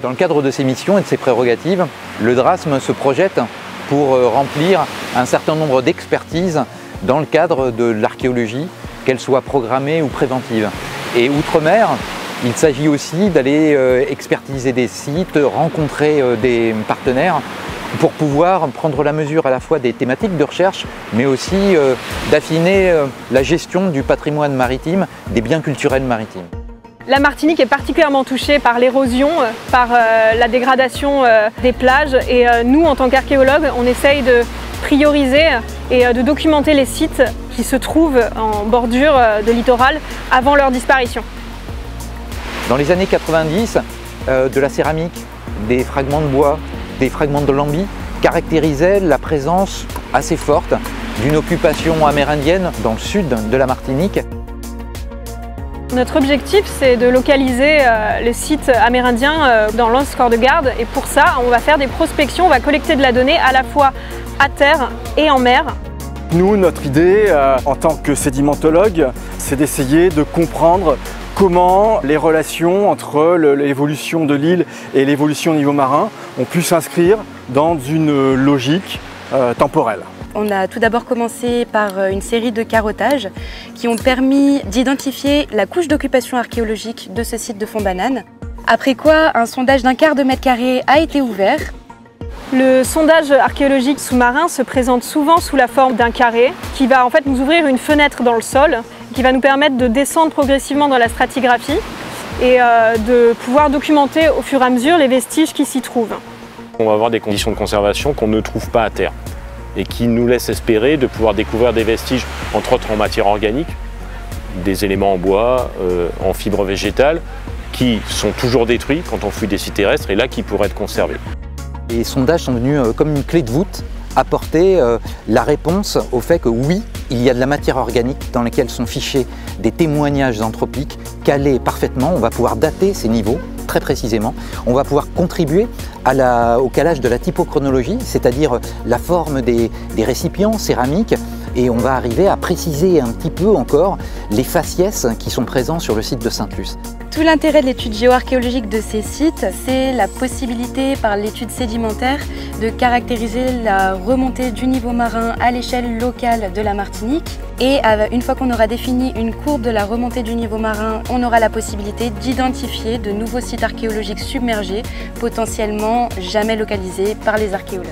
Dans le cadre de ses missions et de ses prérogatives, le DRASM se projette pour remplir un certain nombre d'expertises dans le cadre de l'archéologie, qu'elle soit programmée ou préventive. Et outre-mer, il s'agit aussi d'aller expertiser des sites, rencontrer des partenaires pour pouvoir prendre la mesure à la fois des thématiques de recherche, mais aussi d'affiner la gestion du patrimoine maritime, des biens culturels maritimes. La Martinique est particulièrement touchée par l'érosion, par la dégradation des plages et nous, en tant qu'archéologues, on essaye de prioriser et de documenter les sites qui se trouvent en bordure de littoral avant leur disparition. Dans les années 90, de la céramique, des fragments de bois, des fragments de lambis caractérisaient la présence assez forte d'une occupation amérindienne dans le sud de la Martinique. Notre objectif, c'est de localiser les sites amérindiens dans l'Anse Corps de Garde et pour ça, on va faire des prospections, on va collecter de la donnée à la fois à terre et en mer. Nous, notre idée en tant que sédimentologue, c'est d'essayer de comprendre comment les relations entre l'évolution de l'île et l'évolution au niveau marin ont pu s'inscrire dans une logique temporelle. On a tout d'abord commencé par une série de carottages qui ont permis d'identifier la couche d'occupation archéologique de ce site de Fond-Banane. Après quoi, un sondage d'1 quart de mètre carré a été ouvert. Le sondage archéologique sous-marin se présente souvent sous la forme d'un carré qui va en fait nous ouvrir une fenêtre dans le sol, qui va nous permettre de descendre progressivement dans la stratigraphie et de pouvoir documenter au fur et à mesure les vestiges qui s'y trouvent. On va avoir des conditions de conservation qu'on ne trouve pas à terre et qui nous laissent espérer de pouvoir découvrir des vestiges, entre autres en matière organique, des éléments en bois, en fibres végétales, qui sont toujours détruits quand on fouille des sites terrestres et là qui pourraient être conservés. Les sondages sont venus comme une clé de voûte apporter la réponse au fait que oui, il y a de la matière organique dans laquelle sont fichés des témoignages anthropiques calés parfaitement. On va pouvoir dater ces niveaux très précisément. On va pouvoir contribuer au calage de la typochronologie, c'est-à-dire la forme des récipients céramiques, et on va arriver à préciser un petit peu encore les faciès qui sont présents sur le site de Sainte-Luce. Tout l'intérêt de l'étude géoarchéologique de ces sites, c'est la possibilité par l'étude sédimentaire de caractériser la remontée du niveau marin à l'échelle locale de la Martinique. Et une fois qu'on aura défini une courbe de la remontée du niveau marin, on aura la possibilité d'identifier de nouveaux sites archéologiques submergés, potentiellement jamais localisés par les archéologues.